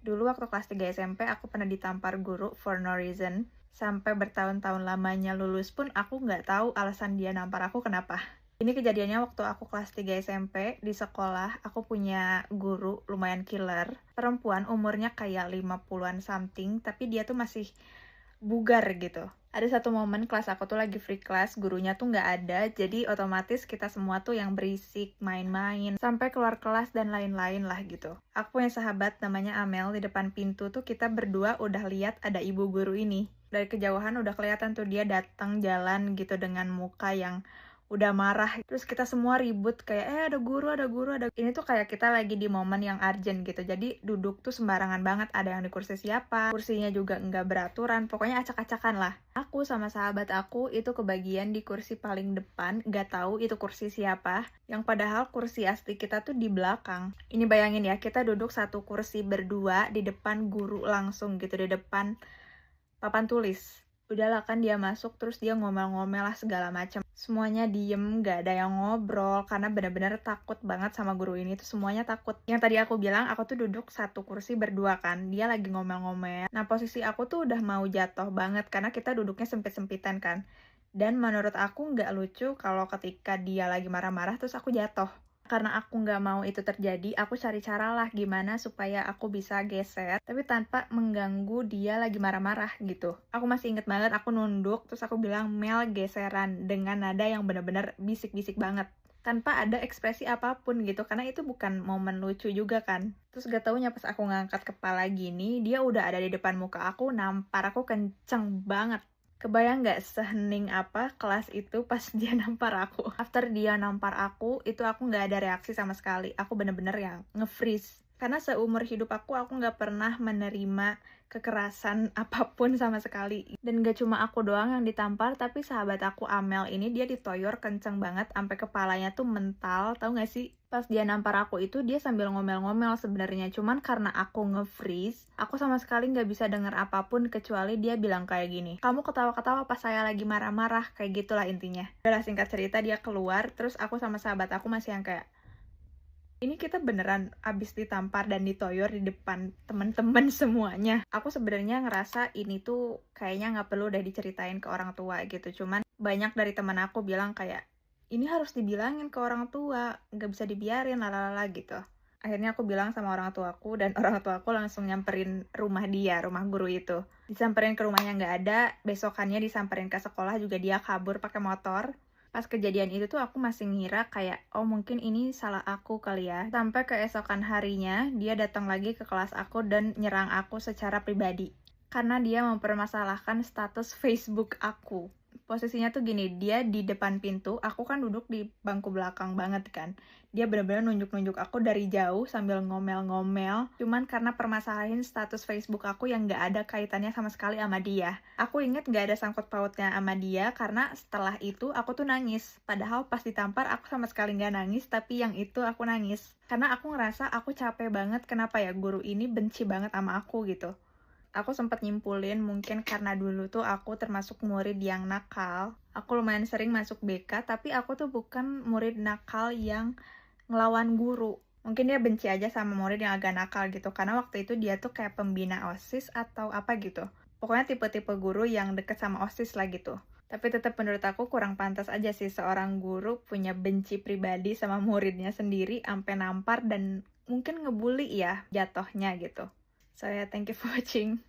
Dulu waktu kelas 3 SMP aku pernah ditampar guru for no reason. Sampai bertahun-tahun lamanya lulus pun aku nggak tahu alasan dia nampar aku kenapa. Ini kejadiannya waktu aku kelas 3 SMP di sekolah. Aku punya guru lumayan killer. Perempuan umurnya kayak 50-an something, tapi dia tuh masih bugar gitu. Ada satu momen kelas aku tuh lagi free class, gurunya tuh nggak ada, jadi otomatis kita semua tuh yang berisik, main-main, sampai keluar kelas dan lain-lain lah gitu. Aku punya sahabat namanya Amel, di depan pintu tuh kita berdua udah lihat ada ibu guru ini. Dari kejauhan udah kelihatan tuh dia datang jalan gitu dengan muka yang udah marah. Terus kita semua ribut kayak ada guru, ada guru, ada. Ini tuh kayak kita lagi di momen yang urgent gitu. Jadi duduk tuh sembarangan banget, ada yang di kursi siapa, kursinya juga nggak beraturan, pokoknya acak-acakan lah. Aku sama sahabat aku itu kebagian di kursi paling depan, nggak tahu itu kursi siapa, yang padahal kursi asli kita tuh di belakang. Ini bayangin ya, kita duduk satu kursi berdua di depan guru langsung gitu, di depan papan tulis. Udahlah kan dia masuk terus dia ngomel-ngomel lah segala macam. Semuanya diem, gak ada yang ngobrol karena benar-benar takut banget sama guru ini tuh, semuanya takut. Yang tadi aku bilang aku tuh duduk satu kursi berdua kan, dia lagi ngomel-ngomel. Nah posisi aku tuh udah mau jatuh banget karena kita duduknya sempit-sempitan kan. Dan menurut aku nggak lucu kalau ketika dia lagi marah-marah terus aku jatuh. Karena aku nggak mau itu terjadi, aku cari cara lah gimana supaya aku bisa geser, tapi tanpa mengganggu dia lagi marah-marah gitu. Aku masih inget banget, aku nunduk, terus aku bilang, Mel geseran, dengan nada yang bener-bener bisik-bisik banget. Tanpa ada ekspresi apapun gitu, karena itu bukan momen lucu juga kan. Terus gak taunya pas aku ngangkat kepala gini, dia udah ada di depan muka aku, nampar aku kenceng banget. Kebayang nggak sehening apa kelas itu pas dia nampar aku. After dia nampar aku, itu aku nggak ada reaksi sama sekali. Aku bener-bener yang nge-freeze. Karena seumur hidup aku nggak pernah menerima kekerasan apapun sama sekali. Dan gak cuma aku doang yang ditampar, tapi sahabat aku Amel ini dia ditoyor kenceng banget sampai kepalanya tuh mental, tau gak sih? Pas dia nampar aku itu dia sambil ngomel-ngomel sebenarnya, cuman karena aku nge-freeze, aku sama sekali nggak bisa dengar apapun kecuali dia bilang kayak gini, kamu ketawa-ketawa pas saya lagi marah-marah, kayak gitulah intinya. Udah singkat cerita dia keluar, terus aku sama sahabat aku masih yang kayak, ini kita beneran abis ditampar dan ditoyor di depan teman-teman semuanya. Aku sebenarnya ngerasa ini tuh kayaknya nggak perlu udah diceritain ke orang tua gitu. Cuman banyak dari teman aku bilang kayak, ini harus dibilangin ke orang tua, nggak bisa dibiarin lalala gitu. Akhirnya aku bilang sama orang tuaku dan orang tuaku langsung nyamperin rumah dia, rumah guru itu. Disamperin ke rumahnya nggak ada, besokannya disamperin ke sekolah juga dia kabur pakai motor. Pas kejadian itu tuh aku masih ngira kayak, oh mungkin ini salah aku kali ya. Sampai keesokan harinya, dia datang lagi ke kelas aku dan nyerang aku secara pribadi. Karena dia mempermasalahkan status Facebook aku. Posisinya tuh gini, dia di depan pintu, aku kan duduk di bangku belakang banget kan. Dia benar-benar nunjuk-nunjuk aku dari jauh sambil ngomel-ngomel. Cuman karena permasalahin status Facebook aku yang gak ada kaitannya sama sekali sama dia. Aku inget gak ada sangkut pautnya sama dia karena setelah itu aku tuh nangis. Padahal pas ditampar aku sama sekali gak nangis, tapi yang itu aku nangis. Karena aku ngerasa aku capek banget kenapa ya guru ini benci banget sama aku gitu. Aku sempat nyimpulin mungkin karena dulu tuh aku termasuk murid yang nakal. Aku lumayan sering masuk BK, tapi aku tuh bukan murid nakal yang ngelawan guru. Mungkin dia benci aja sama murid yang agak nakal gitu, karena waktu itu dia tuh kayak pembina OSIS atau apa gitu. Pokoknya tipe-tipe guru yang deket sama OSIS lah gitu. Tapi tetap menurut aku kurang pantas aja sih seorang guru punya benci pribadi sama muridnya sendiri sampai nampar dan mungkin ngebully ya jatuhnya gitu. So yeah, thank you for watching.